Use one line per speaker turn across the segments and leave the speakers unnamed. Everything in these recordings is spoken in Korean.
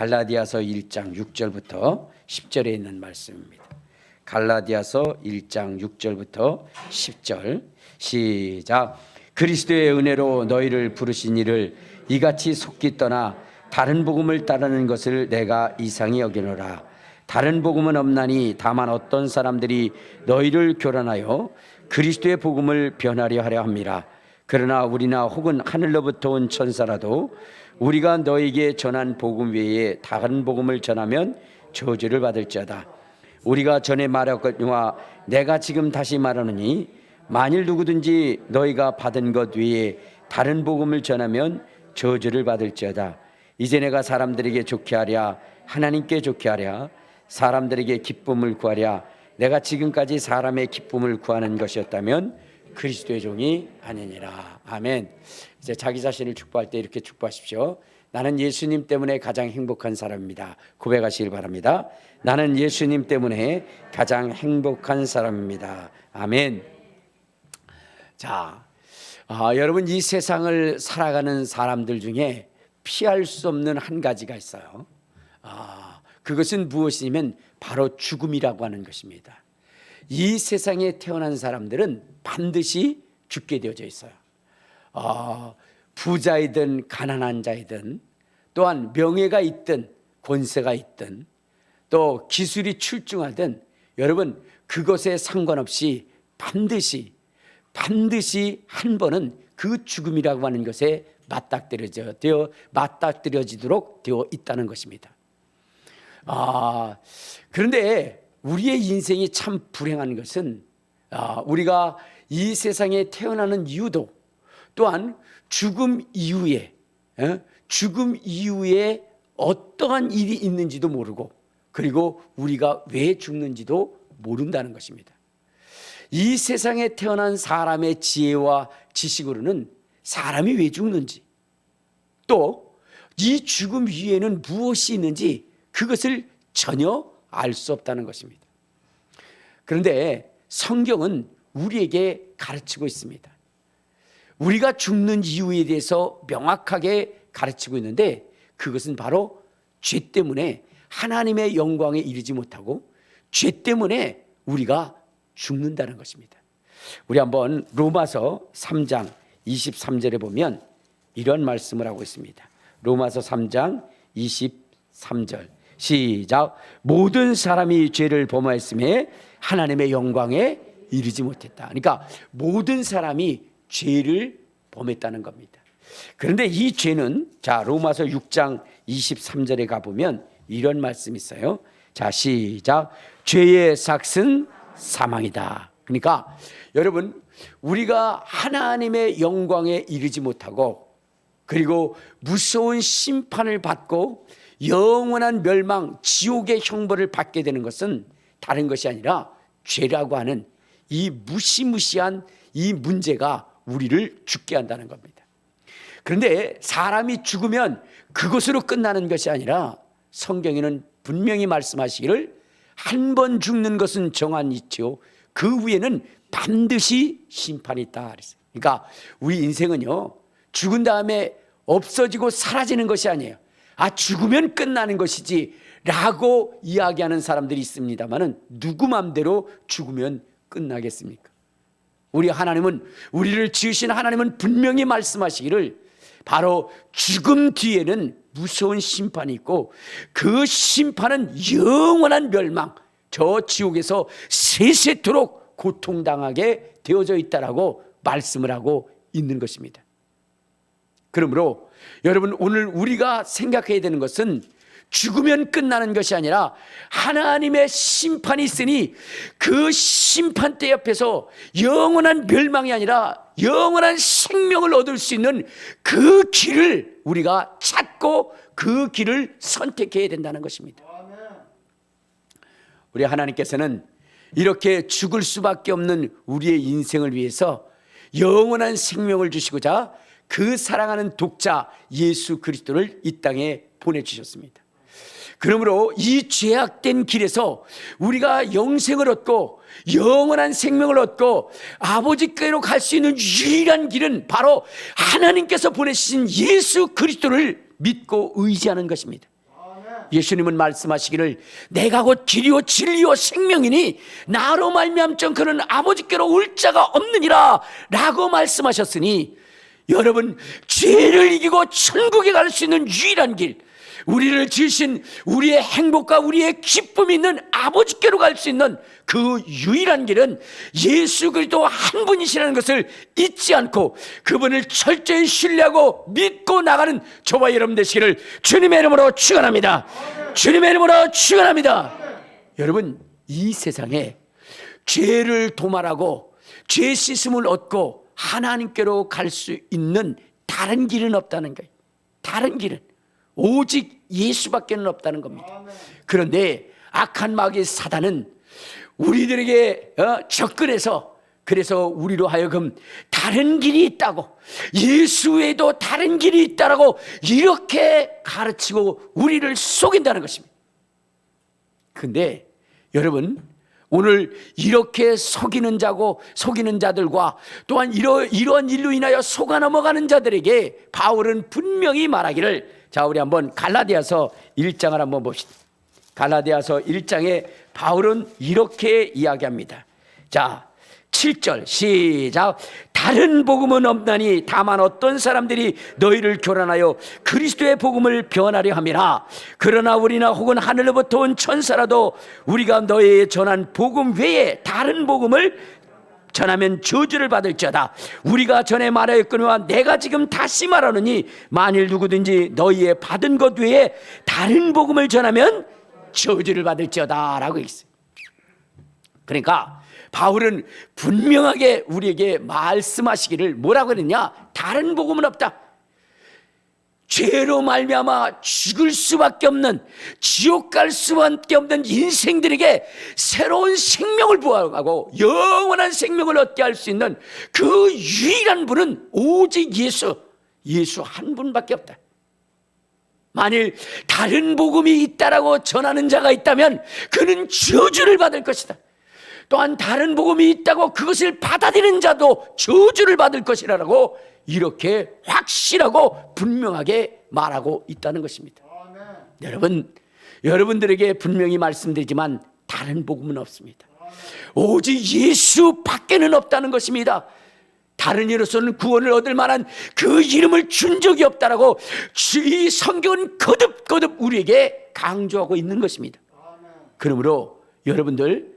갈라디아서 1장 6절부터 10절에 있는 말씀입니다. 갈라디아서 1장 6절부터 10절 시작. 그리스도의 은혜로 너희를 부르신 이를 이같이 속기 떠나 다른 복음을 따르는 것을 내가 이상히 여기노라. 다른 복음은 없나니 다만 어떤 사람들이 너희를 교란하여 그리스도의 복음을 변하려 하려 함이라. 그러나 우리나 혹은 하늘로부터 온 천사라도 우리가 너에게 전한 복음 외에 다른 복음을 전하면 저주를 받을지어다. 우리가 전에 말하거니와 내가 지금 다시 말하노니 만일 누구든지 너희가 받은 것 외에 다른 복음을 전하면 저주를 받을지어다. 이제 내가 사람들에게 좋게 하랴 하나님께 좋게 하랴 사람들에게 기쁨을 구하랴 내가 지금까지 사람의 기쁨을 구하는 것이었다면 그리스도의 종이 아니니라. 아멘. 이제 자기 자신을 축복할 때 이렇게 축복하십시오. 나는 예수님 때문에 가장 행복한 사람입니다. 고백하시길 바랍니다. 나는 예수님 때문에 가장 행복한 사람입니다. 아멘. 자, 여러분, 이 세상을 살아가는 사람들 중에 피할 수 없는 한 가지가 있어요. 그것은 무엇이냐면 바로 죽음이라고 하는 것입니다. 이 세상에 태어난 사람들은 반드시 죽게 되어져 있어요. 부자이든 가난한 자이든 또한 명예가 있든 권세가 있든 또 기술이 출중하든 여러분 그것에 상관없이 반드시 한 번은 그 죽음이라고 하는 것에 맞닥뜨려지도록 되어 있다는 것입니다. 그런데 우리의 인생이 참 불행한 것은 우리가 이 세상에 태어나는 이유도 또한 죽음 이후에 어떠한 일이 있는지도 모르고 그리고 우리가 왜 죽는지도 모른다는 것입니다. 이 세상에 태어난 사람의 지혜와 지식으로는 사람이 왜 죽는지 또 이 죽음 위에는 무엇이 있는지 그것을 전혀 알 수 없다는 것입니다. 그런데 성경은 우리에게 가르치고 있습니다. 우리가 죽는 이유에 대해서 명확하게 가르치고 있는데 그것은 바로 죄 때문에 하나님의 영광에 이르지 못하고 죄 때문에 우리가 죽는다는 것입니다. 우리 한번 로마서 3장 23절에 보면 이런 말씀을 하고 있습니다. 로마서 3장 23절 시작. 모든 사람이 죄를 범하였음에 하나님의 영광에 이르지 못했다. 그러니까 모든 사람이 죄를 범했다는 겁니다. 그런데 이 죄는 자 로마서 6장 23절에 가보면 이런 말씀이 있어요. 자 시작. 죄의 삭은 사망이다. 그러니까 여러분 우리가 하나님의 영광에 이르지 못하고 그리고 무서운 심판을 받고 영원한 멸망 지옥의 형벌을 받게 되는 것은 다른 것이 아니라 죄라고 하는 이 무시무시한 이 문제가 우리를 죽게 한다는 겁니다. 그런데 사람이 죽으면 그것으로 끝나는 것이 아니라 성경에는 분명히 말씀하시기를 한 번 죽는 것은 정한 이치요 그 후에는 반드시 심판이 있다. 그러니까 우리 인생은요 죽은 다음에 없어지고 사라지는 것이 아니에요. 죽으면 끝나는 것이지 라고 이야기하는 사람들이 있습니다만 누구 맘대로 죽으면 끝나겠습니까? 우리 하나님은 우리를 지으신 하나님은 분명히 말씀하시기를 바로 죽음 뒤에는 무서운 심판이 있고 그 심판은 영원한 멸망 저 지옥에서 세세토록 고통당하게 되어져 있다라고 말씀을 하고 있는 것입니다. 그러므로 여러분 오늘 우리가 생각해야 되는 것은 죽으면 끝나는 것이 아니라 하나님의 심판이 있으니 그 심판대 옆에서 영원한 멸망이 아니라 영원한 생명을 얻을 수 있는 그 길을 우리가 찾고 그 길을 선택해야 된다는 것입니다. 우리 하나님께서는 이렇게 죽을 수밖에 없는 우리의 인생을 위해서 영원한 생명을 주시고자 그 사랑하는 독자 예수 그리스도를 이 땅에 보내주셨습니다. 그러므로 이 죄악된 길에서 우리가 영생을 얻고 영원한 생명을 얻고 아버지께로 갈 수 있는 유일한 길은 바로 하나님께서 보내신 예수 그리스도를 믿고 의지하는 것입니다. 예수님은 말씀하시기를 내가 곧 길이요 진리요 생명이니 나로 말미암지 그는 아버지께로 올 자가 없느니라 라고 말씀하셨으니, 여러분, 죄를 이기고 천국에 갈 수 있는 유일한 길, 우리를 지으신 우리의 행복과 우리의 기쁨이 있는 아버지께로 갈 수 있는 그 유일한 길은 예수 그리스도 한 분이시라는 것을 잊지 않고 그분을 철저히 신뢰하고 믿고 나가는 저와 여러분 되시기를 주님의 이름으로 축원합니다. 주님의 이름으로 축원합니다. 여러분, 이 세상에 죄를 도말하고 죄 씻음을 얻고 하나님께로 갈 수 있는 다른 길은 없다는 거예요. 다른 길은 오직 예수밖에는 없다는 겁니다. 그런데 악한 마귀 사단은 우리들에게 접근해서, 그래서 우리로 하여금 다른 길이 있다고, 예수 외에도 다른 길이 있다라고 이렇게 가르치고 우리를 속인다는 것입니다. 그런데 여러분, 오늘 이렇게 속이는 자들과 또한 이러한 일로 인하여 속아 넘어가는 자들에게 바울은 분명히 말하기를, 자, 우리 한번 갈라디아서 1장을 한번 봅시다. 갈라디아서 1장에 바울은 이렇게 이야기합니다. 자, 7절 시작. 다른 복음은 없나니 다만 어떤 사람들이 너희를 교란하여 그리스도의 복음을 변하려 함이라. 그러나 우리나 혹은 하늘로부터 온 천사라도 우리가 너희에 전한 복음 외에 다른 복음을 전하면 저주를 받을지어다. 우리가 전에 말하였거니와 내가 지금 다시 말하노니 만일 누구든지 너희의 받은 것 외에 다른 복음을 전하면 저주를 받을지어다 라고 있어요. 그러니까 바울은 분명하게 우리에게 말씀하시기를 뭐라고 그랬냐? 다른 복음은 없다. 죄로 말미암아 죽을 수밖에 없는, 지옥 갈 수밖에 없는 인생들에게 새로운 생명을 부어하고 영원한 생명을 얻게 할 수 있는 그 유일한 분은 오직 예수 한 분밖에 없다. 만일 다른 복음이 있다라고 전하는 자가 있다면 그는 저주를 받을 것이다. 또한 다른 복음이 있다고 그것을 받아들이는 자도 저주를 받을 것이라고 이렇게 확실하고 분명하게 말하고 있다는 것입니다. 여러분, 여러분들에게 분명히 말씀드리지만 다른 복음은 없습니다. 오직 예수 밖에는 없다는 것입니다. 다른 이로서는 구원을 얻을 만한 그 이름을 준 적이 없다라고 이 성경은 거듭거듭 우리에게 강조하고 있는 것입니다. 그러므로 여러분들,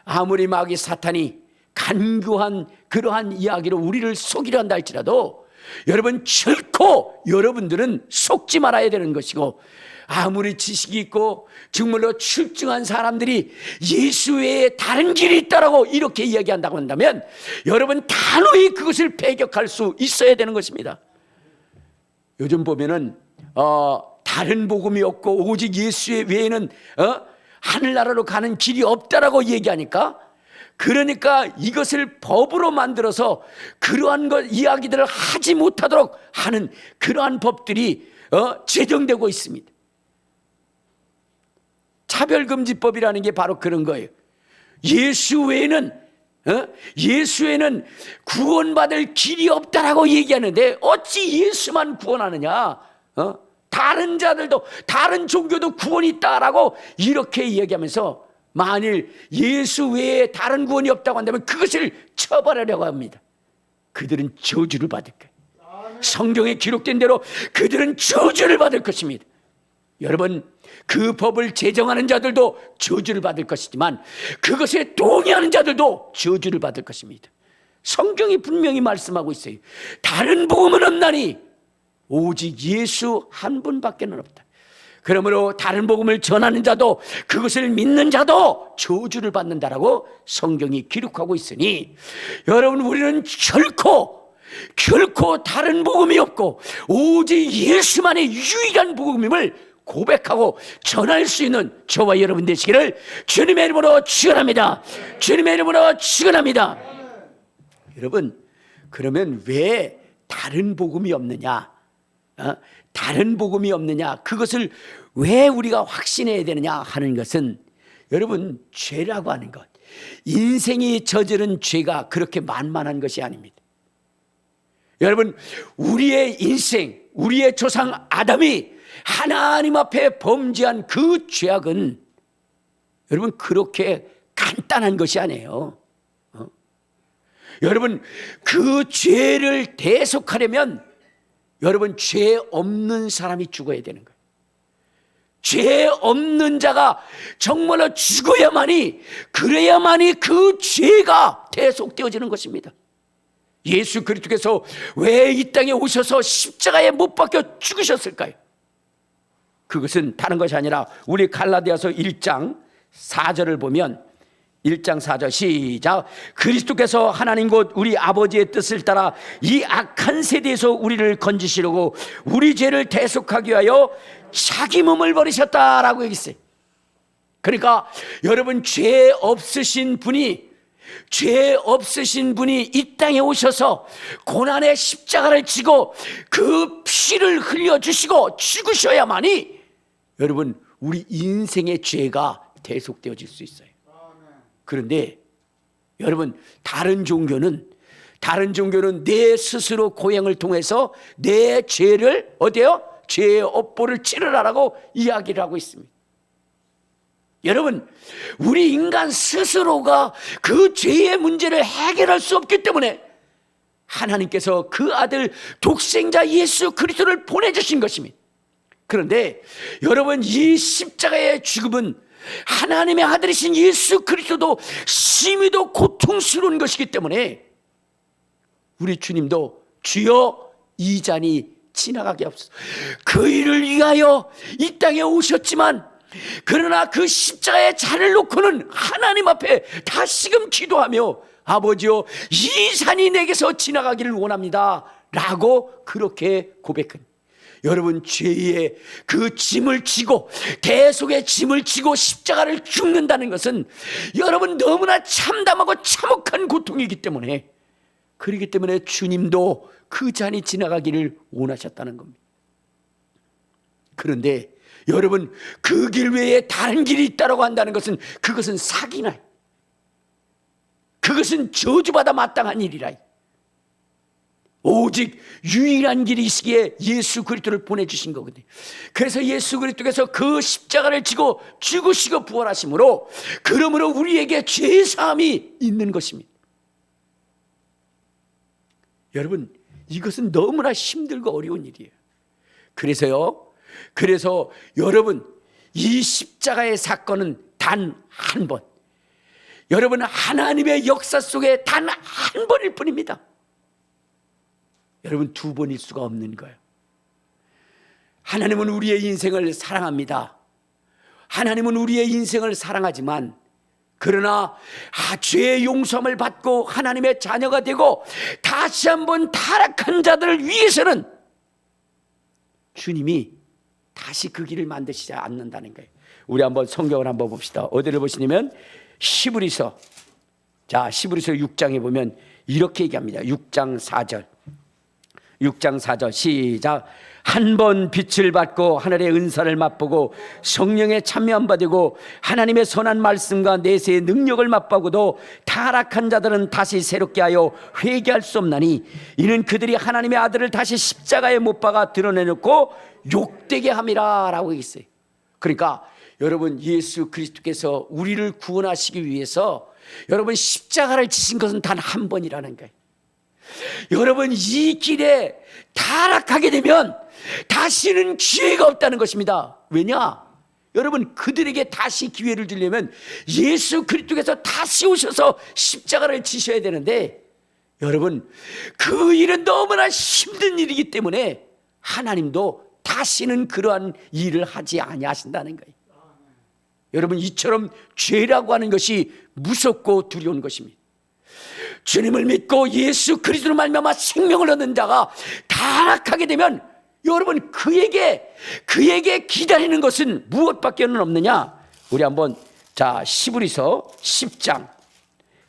아무리 마귀 사탄이 간교한 그러한 이야기로 우리를 속이려 한다 할지라도 여러분, 결코 여러분들은 속지 말아야 되는 것이고, 아무리 지식이 있고 정말로 출중한 사람들이 예수 외에 다른 길이 있다라고 이렇게 이야기한다고 한다면 여러분 단호히 그것을 배격할 수 있어야 되는 것입니다. 요즘 보면은 다른 복음이 없고 오직 예수 외에는 하늘나라로 가는 길이 없다라고 얘기하니까, 그러니까 이것을 법으로 만들어서 그러한 이야기들을 하지 못하도록 하는 그러한 법들이 제정되고 있습니다. 차별금지법이라는 게 바로 그런 거예요. 예수 외에는 구원받을 길이 없다라고 얘기하는데 어찌 예수만 구원하느냐? 다른 자들도, 다른 종교도 구원이 있다라고 이렇게 이야기하면서 만일 예수 외에 다른 구원이 없다고 한다면 그것을 처벌하려고 합니다. 그들은 저주를 받을 거예요. 성경에 기록된 대로 그들은 저주를 받을 것입니다. 여러분, 그 법을 제정하는 자들도 저주를 받을 것이지만 그것에 동의하는 자들도 저주를 받을 것입니다. 성경이 분명히 말씀하고 있어요. 다른 복음은 없나니 오직 예수 한 분밖에는 없다. 그러므로 다른 복음을 전하는 자도 그것을 믿는 자도 저주를 받는다라고 성경이 기록하고 있으니, 여러분, 우리는 결코 다른 복음이 없고 오직 예수만의 유일한 복음임을 고백하고 전할 수 있는 저와 여러분 되시기를 주님의 이름으로 축원합니다. 주님의 이름으로 축원합니다. 여러분, 그러면 왜 다른 복음이 없느냐? 다른 복음이 없느냐? 그것을 왜 우리가 확신해야 되느냐 하는 것은, 여러분, 죄라고 하는 것, 인생이 저지른 죄가 그렇게 만만한 것이 아닙니다. 여러분, 우리의 인생, 우리의 조상 아담이 하나님 앞에 범죄한 그 죄악은 여러분 그렇게 간단한 것이 아니에요. 여러분 그 죄를 대속하려면 여러분 죄 없는 사람이 죽어야 되는 거예요. 죄 없는 자가 정말로 죽어야만이, 그래야만이 그 죄가 대속되어지는 것입니다. 예수 그리스도께서 왜 이 땅에 오셔서 십자가에 못 박혀 죽으셨을까요? 그것은 다른 것이 아니라 우리 갈라디아서 1장 4절을 보면 1장 4절 시작. 그리스도께서 하나님 곧 우리 아버지의 뜻을 따라 이 악한 세대에서 우리를 건지시려고 우리 죄를 대속하기 위하여 자기 몸을 버리셨다라고 얘기했어요. 그러니까 여러분 죄 없으신 분이 이 땅에 오셔서 고난의 십자가를 지고 그 피를 흘려주시고 죽으셔야만이 여러분 우리 인생의 죄가 대속되어질 수 있어요. 그런데 여러분 다른 종교는 내 스스로 고행을 통해서 내 죄를 어때요? 죄의 업보를 치르라라고 이야기를 하고 있습니다. 여러분 우리 인간 스스로가 그 죄의 문제를 해결할 수 없기 때문에 하나님께서 그 아들 독생자 예수 그리스도를 보내주신 것입니다. 그런데 여러분 이 십자가의 죽음은 하나님의 아들이신 예수 그리스도도 심히도 고통스러운 것이기 때문에 우리 주님도 주여 이 잔이 지나가게 하옵소서. 그 일을 위하여 이 땅에 오셨지만 그러나 그 십자가의 잔을 놓고는 하나님 앞에 다시금 기도하며 아버지여 이 잔이 내게서 지나가기를 원합니다 라고 그렇게 고백한, 여러분 죄의 그 짐을 지고 대속의 짐을 지고 십자가를 죽는다는 것은 여러분 너무나 참담하고 참혹한 고통이기 때문에, 그렇기 때문에 주님도 그 잔이 지나가기를 원하셨다는 겁니다. 그런데 여러분 그 길 외에 다른 길이 있다고 한다는 것은 그것은 사기나, 그것은 저주받아 마땅한 일이라. 오직 유일한 길이 있기에 예수 그리스도를 보내주신 거거든요. 그래서 예수 그리스도께서 그 십자가를 지고 죽으시고 부활하심으로 그러므로 우리에게 죄사함이 있는 것입니다. 여러분 이것은 너무나 힘들고 어려운 일이에요. 그래서 여러분 이 십자가의 사건은 단 한 번, 여러분 하나님의 역사 속에 단 한 번일 뿐입니다. 여러분 두 번일 수가 없는 거예요. 하나님은 우리의 인생을 사랑합니다. 하나님은 우리의 인생을 사랑하지만 그러나 죄의 용서함을 받고 하나님의 자녀가 되고 다시 한번 타락한 자들을 위해서는 주님이 다시 그 길을 만드시지 않는다는 거예요. 우리 한번 성경을 한번 봅시다. 어디를 보시냐면 히브리서 6장에 보면 이렇게 얘기합니다. 6장 4절 시작. 한 번 빛을 받고 하늘의 은사를 맛보고 성령의 참여함 받고 하나님의 선한 말씀과 내세의 능력을 맛보고도 타락한 자들은 다시 새롭게 하여 회개할 수 없나니 이는 그들이 하나님의 아들을 다시 십자가에 못 박아 드러내놓고 욕되게 함이라 라고 했어요. 그러니까 여러분 예수 그리스도께서 우리를 구원하시기 위해서 여러분 십자가를 지신 것은 단 한 번이라는 거예요. 여러분 이 길에 타락하게 되면 다시는 기회가 없다는 것입니다. 왜냐? 여러분 그들에게 다시 기회를 주려면 예수 그리스도께서 다시 오셔서 십자가를 지셔야 되는데 여러분 그 일은 너무나 힘든 일이기 때문에 하나님도 다시는 그러한 일을 하지 아니하신다는 거예요. 여러분 이처럼 죄라고 하는 것이 무섭고 두려운 것입니다. 주님을 믿고 예수 그리스도로 말미암아 생명을 얻는 자가 타락하게 되면 여러분 그에게 기다리는 것은 무엇밖에는 없느냐? 우리 한번 히브리서 10장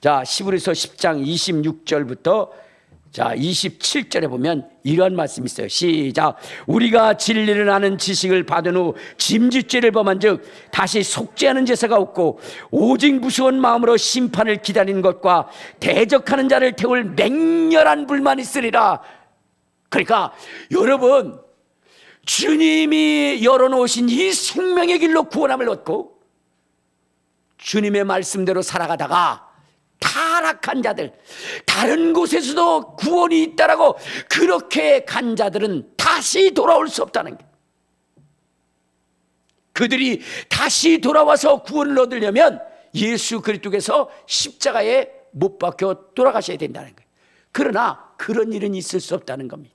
26절부터 27절에 보면 이런 말씀이 있어요. 시작. 우리가 진리를 아는 지식을 받은 후 짐짓죄를 범한 즉 다시 속죄하는 제사가 없고 오직 무서운 마음으로 심판을 기다리는 것과 대적하는 자를 태울 맹렬한 불만 있으리라. 그러니까 여러분 주님이 열어놓으신 이 생명의 길로 구원함을 얻고 주님의 말씀대로 살아가다가 타락한 자들, 다른 곳에서도 구원이 있다라고 그렇게 간 자들은 다시 돌아올 수 없다는 게, 그들이 다시 돌아와서 구원을 얻으려면 예수 그리스도께서 십자가에 못 박혀 돌아가셔야 된다는 거예요. 그러나 그런 일은 있을 수 없다는 겁니다.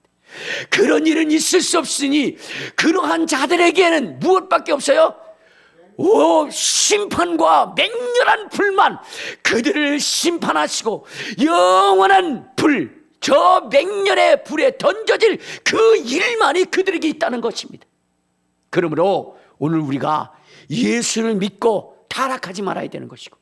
그런 일은 있을 수 없으니 그러한 자들에게는 무엇밖에 없어요? 심판과 맹렬한 불만, 그들을 심판하시고 영원한 불, 저 맹렬의 불에 던져질 그 일만이 그들에게 있다는 것입니다. 그러므로 오늘 우리가 예수를 믿고 타락하지 말아야 되는 것이고,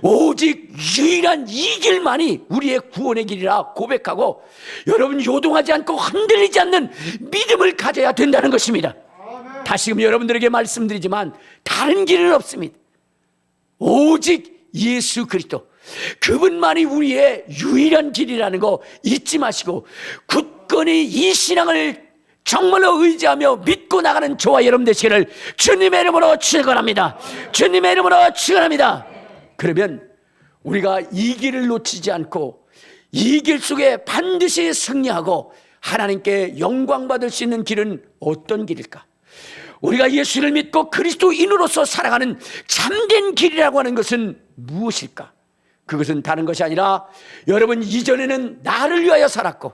오직 유일한 이 길만이 우리의 구원의 길이라 고백하고, 여러분 요동하지 않고 흔들리지 않는 믿음을 가져야 된다는 것입니다. 다시금 여러분들에게 말씀드리지만 다른 길은 없습니다. 오직 예수 그리스도, 그분만이 우리의 유일한 길이라는 거 잊지 마시고 굳건히 이 신앙을 정말로 의지하며 믿고 나가는 저와 여러분 되시기를 주님의 이름으로 축원합니다. 주님의 이름으로 축원합니다. 그러면 우리가 이 길을 놓치지 않고 이 길 속에 반드시 승리하고 하나님께 영광 받을 수 있는 길은 어떤 길일까? 우리가 예수를 믿고 그리스도인으로서 살아가는 참된 길이라고 하는 것은 무엇일까? 그것은 다른 것이 아니라, 여러분 이전에는 나를 위하여 살았고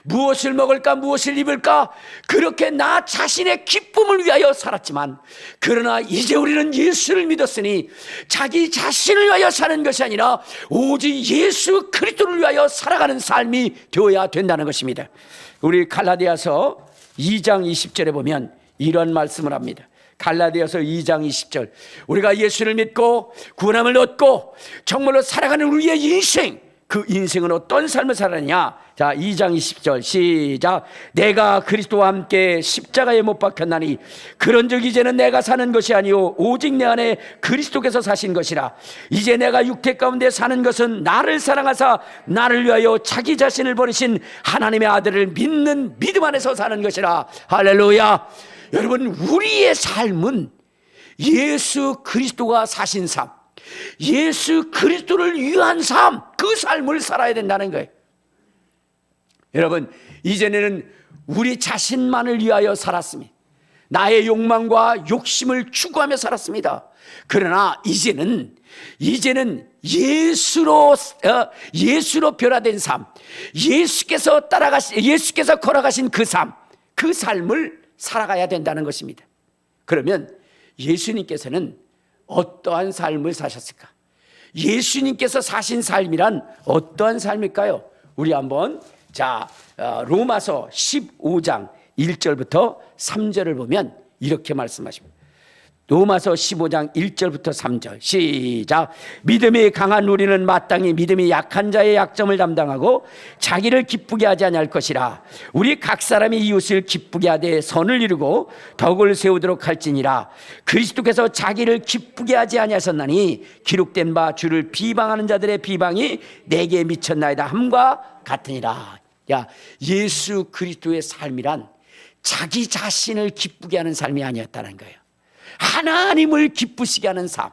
무엇을 먹을까 무엇을 입을까 그렇게 나 자신의 기쁨을 위하여 살았지만, 그러나 이제 우리는 예수를 믿었으니 자기 자신을 위하여 사는 것이 아니라 오직 예수 그리스도를 위하여 살아가는 삶이 되어야 된다는 것입니다. 우리 갈라디아서 2장 20절에 보면 이런 말씀을 합니다. 갈라디아서 2장 20절, 우리가 예수를 믿고 구원함을 얻고 정말로 살아가는 우리의 인생, 그 인생은 어떤 삶을 살았느냐? 자, 2장 20절 시작. 내가 그리스도와 함께 십자가에 못 박혔나니 그런즉 이제는 내가 사는 것이 아니요 오직 내 안에 그리스도께서 사신 것이라. 이제 내가 육체 가운데 사는 것은 나를 사랑하사 나를 위하여 자기 자신을 버리신 하나님의 아들을 믿는 믿음 안에서 사는 것이라. 할렐루야. 여러분, 우리의 삶은 예수 그리스도가 사신 삶, 예수 그리스도를 위한 삶, 그 삶을 살아야 된다는 거예요. 여러분, 이전에는 우리 자신만을 위하여 살았습니다. 나의 욕망과 욕심을 추구하며 살았습니다. 그러나 이제는 예수로 변화된 삶, 예수께서 걸어가신 그 삶, 그 삶을 살아가야 된다는 것입니다. 그러면 예수님께서는 어떠한 삶을 사셨을까? 예수님께서 사신 삶이란 어떠한 삶일까요? 우리 한번 로마서 15장 1절부터 3절을 보면 이렇게 말씀하십니다. 로마서 15장 1절부터 3절 시작. 믿음이 강한 우리는 마땅히 믿음이 약한 자의 약점을 담당하고 자기를 기쁘게 하지 아니할 것이라. 우리 각 사람이 이웃을 기쁘게 하되 선을 이루고 덕을 세우도록 할지니라. 그리스도께서 자기를 기쁘게 하지 아니하셨나니 기록된 바 주를 비방하는 자들의 비방이 내게 미쳤나이다 함과 같으니라. 예수 그리스도의 삶이란 자기 자신을 기쁘게 하는 삶이 아니었다는 거예요. 하나님을 기쁘시게 하는 삶,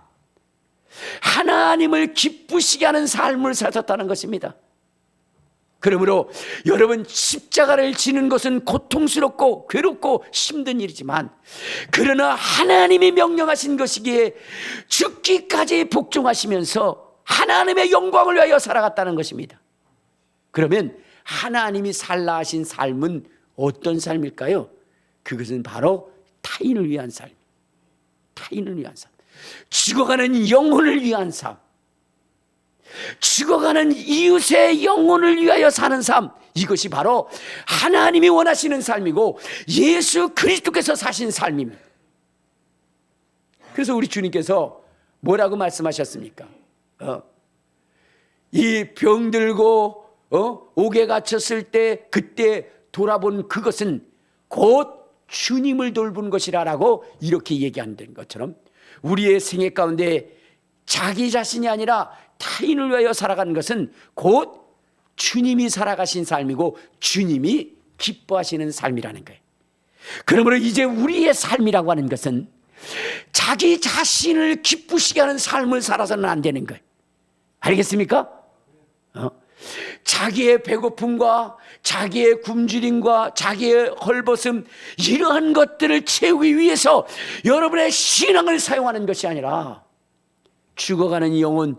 하나님을 기쁘시게 하는 삶을 사셨다는 것입니다. 그러므로 여러분, 십자가를 지는 것은 고통스럽고 괴롭고 힘든 일이지만, 그러나 하나님이 명령하신 것이기에 죽기까지 복종하시면서 하나님의 영광을 위하여 살아갔다는 것입니다. 그러면 하나님이 살라 하신 삶은 어떤 삶일까요? 그것은 바로 타인을 위한 삶, 타인을 위한 삶, 죽어가는 영혼을 위한 삶, 죽어가는 이웃의 영혼을 위하여 사는 삶, 이것이 바로 하나님이 원하시는 삶이고 예수 그리스도께서 사신 삶입니다. 그래서 우리 주님께서 뭐라고 말씀하셨습니까? 이 병들고 옥에 갇혔을 때 그때 돌아본 그것은 곧 주님을 돌본 것이라고 이렇게 얘기한다는 것처럼, 우리의 생애 가운데 자기 자신이 아니라 타인을 위하여 살아가는 것은 곧 주님이 살아가신 삶이고 주님이 기뻐하시는 삶이라는 거예요. 그러므로 이제 우리의 삶이라고 하는 것은 자기 자신을 기쁘시게 하는 삶을 살아서는 안 되는 거예요. 알겠습니까? 자기의 배고픔과 자기의 굶주림과 자기의 헐벗음, 이러한 것들을 채우기 위해서 여러분의 신앙을 사용하는 것이 아니라 죽어가는 영혼,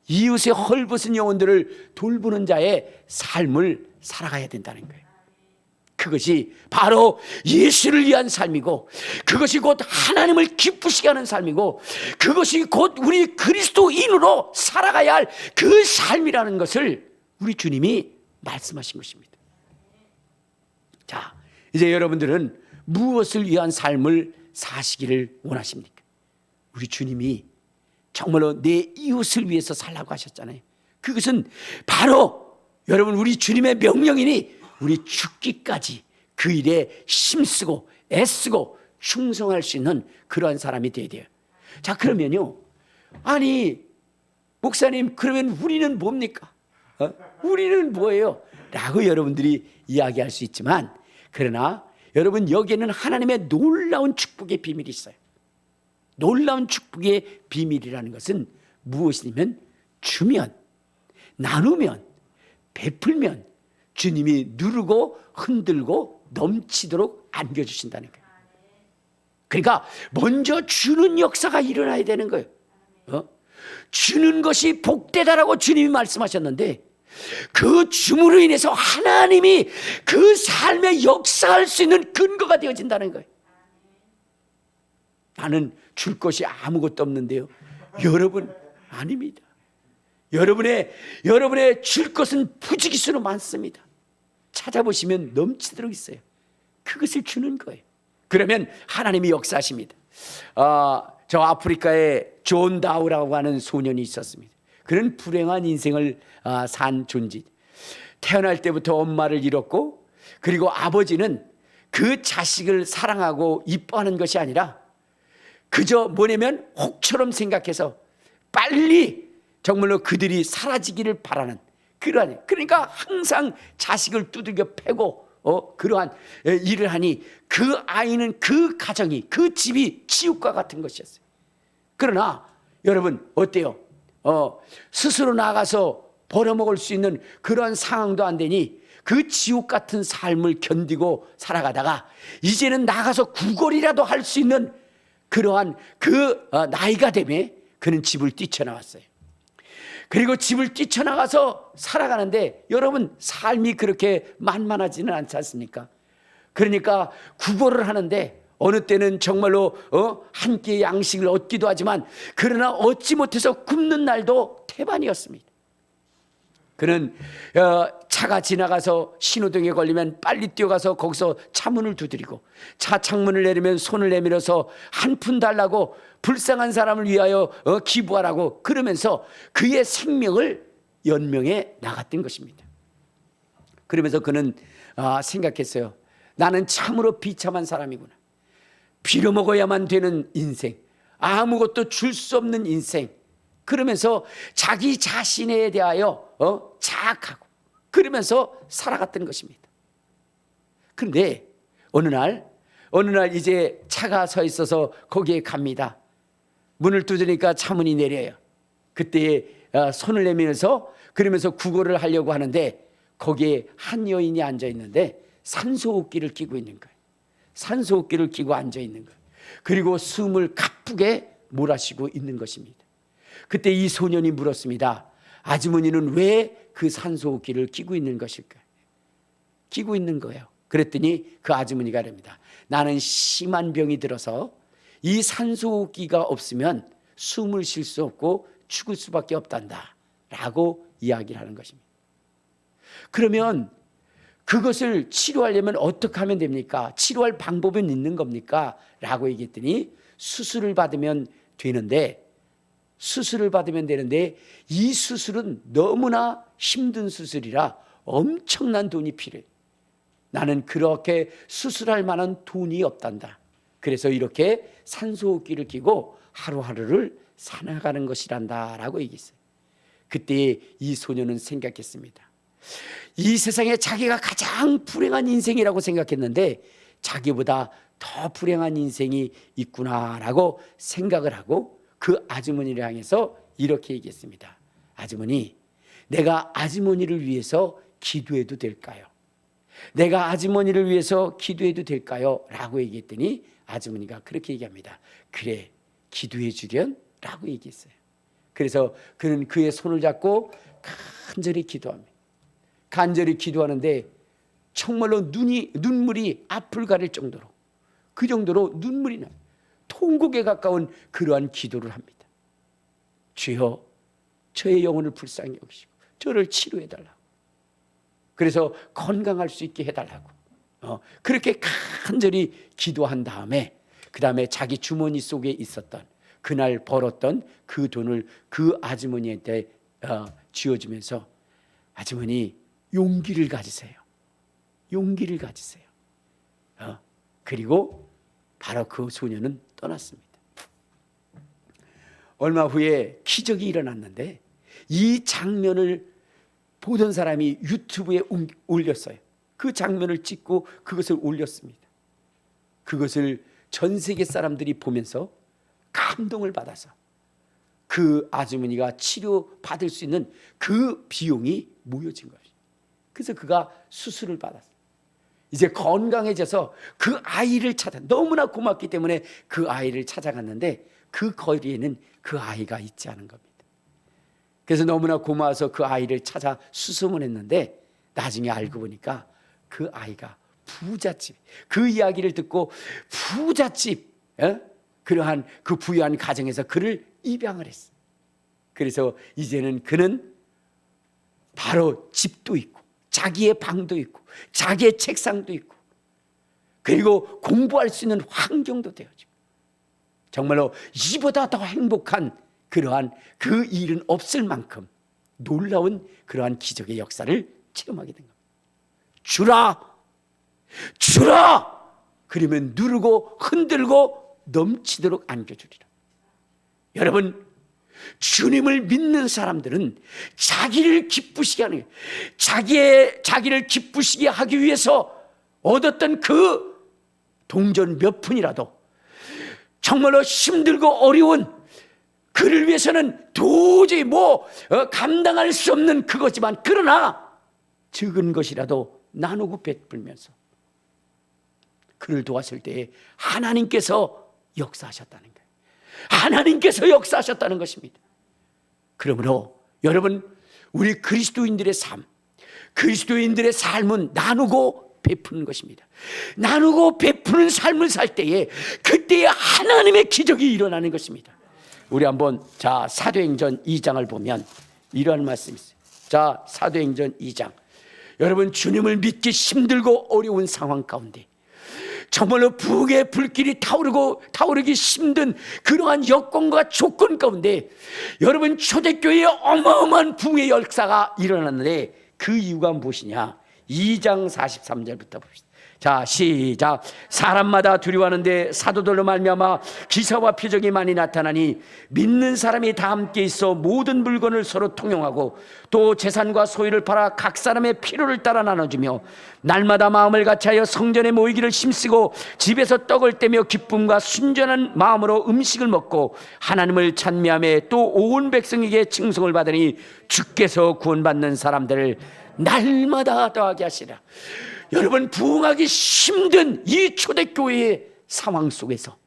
이웃의 헐벗은 영혼들을 돌보는 자의 삶을 살아가야 된다는 거예요. 그것이 바로 예수를 위한 삶이고, 그것이 곧 하나님을 기쁘시게 하는 삶이고, 그것이 곧 우리 그리스도인으로 살아가야 할 그 삶이라는 것을 우리 주님이 말씀하신 것입니다. 자, 이제 여러분들은 무엇을 위한 삶을 사시기를 원하십니까? 우리 주님이 정말로 내 이웃을 위해서 살라고 하셨잖아요. 그것은 바로 여러분, 우리 주님의 명령이니 우리 죽기까지 그 일에 힘쓰고 애쓰고 충성할 수 있는 그러한 사람이 되어야 돼요. 자, 그러면요, 아니 목사님, 그러면 우리는 뭡니까? 우리는 뭐예요? 라고 여러분들이 이야기할 수 있지만, 그러나 여러분, 여기에는 하나님의 놀라운 축복의 비밀이 있어요. 놀라운 축복의 비밀이라는 것은 무엇이냐면, 주면, 나누면, 베풀면 주님이 누르고 흔들고 넘치도록 안겨주신다는 거예요. 그러니까 먼저 주는 역사가 일어나야 되는 거예요. 주는 것이 복되다라고 주님이 말씀하셨는데, 그 줌으로 인해서 하나님이 그 삶에 역사할 수 있는 근거가 되어진다는 거예요. 나는 줄 것이 아무것도 없는데요. 여러분, 아닙니다. 여러분의 줄 것은 부지기수로 많습니다. 찾아보시면 넘치도록 있어요. 그것을 주는 거예요. 그러면 하나님이 역사하십니다. 저 아프리카에 존 다우라고 하는 소년이 있었습니다. 그는 불행한 인생을 산 존재. 태어날 때부터 엄마를 잃었고, 그리고 아버지는 그 자식을 사랑하고 이뻐하는 것이 아니라 그저 뭐냐면 혹처럼 생각해서 빨리 정말로 그들이 사라지기를 바라는 그러한, 그러니까 항상 자식을 두들겨 패고 그러한 일을 하니 그 아이는, 그 가정이, 그 집이 지옥과 같은 것이었어요. 그러나 여러분 어때요? 스스로 나가서 벌어먹을 수 있는 그러한 상황도 안 되니 그 지옥 같은 삶을 견디고 살아가다가 이제는 나가서 구걸이라도 할 수 있는 그러한 그 나이가 되매 그는 집을 뛰쳐나왔어요. 그리고 집을 뛰쳐나가서 살아가는데, 여러분 삶이 그렇게 만만하지는 않지 않습니까? 그러니까 구걸을 하는데 어느 때는 정말로 한 끼의 양식을 얻기도 하지만, 그러나 얻지 못해서 굶는 날도 태반이었습니다. 그는 차가 지나가서 신호등에 걸리면 빨리 뛰어가서 거기서 차문을 두드리고, 차 창문을 내리면 손을 내밀어서 한 푼 달라고 불쌍한 사람을 위하여 기부하라고 그러면서 그의 생명을 연명해 나갔던 것입니다. 그러면서 그는 생각했어요. 나는 참으로 비참한 사람이구나. 빌어먹어야만 되는 인생, 아무것도 줄 수 없는 인생. 그러면서 자기 자신에 대하여 자학하고 그러면서 살아갔던 것입니다. 그런데 어느 날 이제 차가 서 있어서 거기에 갑니다. 문을 두드리니까 차문이 내려요. 그때 손을 내밀어서 그러면서 구걸을 하려고 하는데, 거기에 한 여인이 앉아 있는데 산소호흡기를 끼고 있는 거예요. 산소호흡기를 끼고 앉아 있는 거예요. 그리고 숨을 가쁘게 몰아쉬고 있는 것입니다. 그때 이 소년이 물었습니다. 아주머니는 왜 그 산소호흡기를 끼고 있는 것일까? 끼고 있는 거예요. 그랬더니 그 아주머니가 그럽니다. 나는 심한 병이 들어서 이 산소호흡기가 없으면 숨을 쉴 수 없고 죽을 수밖에 없단다 라고 이야기를 하는 것입니다. 그러면 그것을 치료하려면 어떻게 하면 됩니까? 치료할 방법은 있는 겁니까? 라고 얘기했더니 수술을 받으면 되는데 이 수술은 너무나 힘든 수술이라 엄청난 돈이 필요해. 나는 그렇게 수술할 만한 돈이 없단다. 그래서 이렇게 산소호흡기를 끼고 하루하루를 살아가는 것이란다 라고 얘기했어요. 그때 이 소년은 생각했습니다. 이 세상에 자기가 가장 불행한 인생이라고 생각했는데 자기보다 더 불행한 인생이 있구나라고 생각을 하고 그 아주머니를 향해서 이렇게 얘기했습니다. 아주머니, 내가 아주머니를 위해서 기도해도 될까요? 내가 아주머니를 위해서 기도해도 될까요? 라고 얘기했더니 아주머니가 그렇게 얘기합니다. 그래, 기도해 주련? 라고 얘기했어요. 그래서 그는 그의 손을 잡고 간절히 기도합니다. 간절히 기도하는데 정말로 눈물이 앞을 가릴 정도로, 그 정도로 눈물이 나요. 통곡에 가까운 그러한 기도를 합니다. 주여, 저의 영혼을 불쌍히 여기시고 저를 치료해달라고, 그래서 건강할 수 있게 해달라고 그렇게 간절히 기도한 다음에 그 다음에 자기 주머니 속에 있었던 그날 벌었던 그 돈을 그 아주머니한테 쥐어주면서 아주머니, 용기를 가지세요. 용기를 가지세요. 그리고 바로 그 소녀는 떠났습니다. 얼마 후에 기적이 일어났는데 이 장면을 보던 사람이 유튜브에 올렸어요. 그 장면을 찍고 그것을 올렸습니다. 그것을 전 세계 사람들이 보면서 감동을 받아서 그 아주머니가 치료받을 수 있는 그 비용이 모여진 것이죠. 그래서 그가 수술을 받았어요. 이제 건강해져서 그 아이를 찾아, 너무나 고맙기 때문에 그 아이를 찾아갔는데 그 거리에는 그 아이가 있지 않은 겁니다. 그래서 너무나 고마워서 그 아이를 찾아 수소문 했는데 나중에 알고 보니까 그 아이가 부잣집, 그 이야기를 듣고 부잣집, 그러한 그 부유한 가정에서 그를 입양을 했어요. 그래서 이제는 그는 바로 집도 있고 자기의 방도 있고 자기의 책상도 있고 그리고 공부할 수 있는 환경도 되어지고 정말로 이보다 더 행복한 그러한 그 일은 없을 만큼 놀라운 그러한 기적의 역사를 체험하게 된 겁니다. 주라, 주라! 그러면 누르고 흔들고 넘치도록 안겨주리라. 여러분, 주님을 믿는 사람들은 자기를 기쁘시게 하는, 자기를 기쁘시게 하기 위해서 얻었던 그 동전 몇 푼이라도 정말로 힘들고 어려운 그를 위해서는 도저히 감당할 수 없는 그거지만 그러나 적은 것이라도 나누고 베풀면서 그를 도왔을 때에 하나님께서 역사하셨다는 거예요. 하나님께서 역사하셨다는 것입니다. 그러므로 여러분, 우리 그리스도인들의 삶은 나누고 베푸는 것입니다. 나누고 베푸는 삶을 살 때에 그때에 하나님의 기적이 일어나는 것입니다. 우리 한번 사도행전 2장을 보면 이러한 말씀이 있어요. 사도행전 2장. 여러분, 주님을 믿기 힘들고 어려운 상황 가운데 정말로 부흥의 불길이 타오르기 힘든 그러한 여건과 조건 가운데 여러분, 초대교회에 어마어마한 부흥의 역사가 일어났는데 그 이유가 무엇이냐? 2장 43절부터 봅시다. 자, 시작. 사람마다 두려워하는데 사도들로 말미암아 기사와 표적이 많이 나타나니 믿는 사람이 다 함께 있어 모든 물건을 서로 통용하고 또 재산과 소유를 팔아 각 사람의 필요를 따라 나눠주며 날마다 마음을 같이하여 성전에 모이기를 힘쓰고 집에서 떡을 떼며 기쁨과 순전한 마음으로 음식을 먹고 하나님을 찬미하며 또 온 백성에게 칭송을 받으니 주께서 구원받는 사람들을 날마다 더하게 하시라. 여러분, 부흥하기 힘든 이 초대교회의 상황 속에서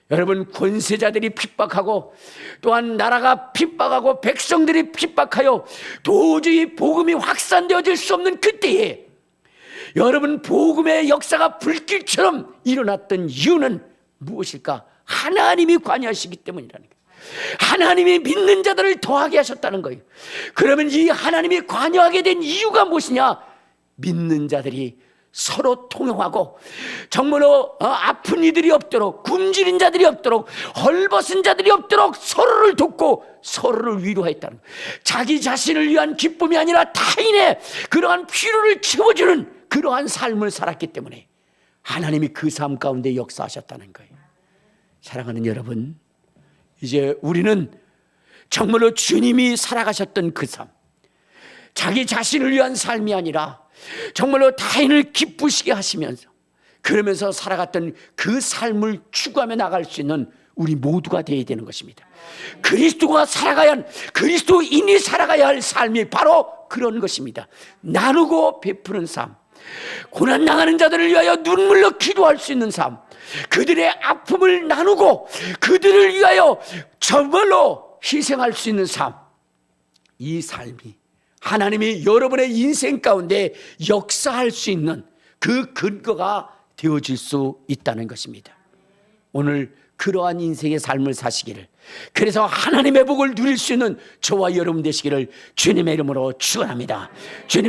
여러분, 권세자들이 핍박하고 또한 나라가 핍박하고 백성들이 핍박하여 도저히 복음이 확산되어질 수 없는 그때에 여러분, 복음의 역사가 불길처럼 일어났던 이유는 무엇일까? 하나님이 관여하시기 때문이라는 거예요. 하나님이 믿는 자들을 더하게 하셨다는 거예요. 그러면 이 하나님이 관여하게 된 이유가 무엇이냐? 믿는 자들이 서로 통용하고 정말로 아픈 이들이 없도록, 굶주린 자들이 없도록, 헐벗은 자들이 없도록 서로를 돕고 서로를 위로했다는 거예요. 자기 자신을 위한 기쁨이 아니라 타인의 그러한 필요를 채워주는 그러한 삶을 살았기 때문에 하나님이 그 삶 가운데 역사하셨다는 거예요. 사랑하는 여러분, 이제 우리는 정말로 주님이 살아가셨던 그 삶, 자기 자신을 위한 삶이 아니라 정말로 타인을 기쁘시게 하시면서 그러면서 살아갔던 그 삶을 추구하며 나갈 수 있는 우리 모두가 되어야 되는 것입니다. 그리스도가 살아가야 한, 그리스도인이 살아가야 할 삶이 바로 그런 것입니다. 나누고 베푸는 삶, 고난 당하는 자들을 위하여 눈물로 기도할 수 있는 삶, 그들의 아픔을 나누고 그들을 위하여 정말로 희생할 수 있는 삶, 이 삶이 하나님이 여러분의 인생 가운데 역사할 수 있는 그 근거가 되어질 수 있다는 것입니다. 오늘 그러한 인생의 삶을 사시기를, 그래서 하나님의 복을 누릴 수 있는 저와 여러분 되시기를 주님의 이름으로 축원합니다. 주님의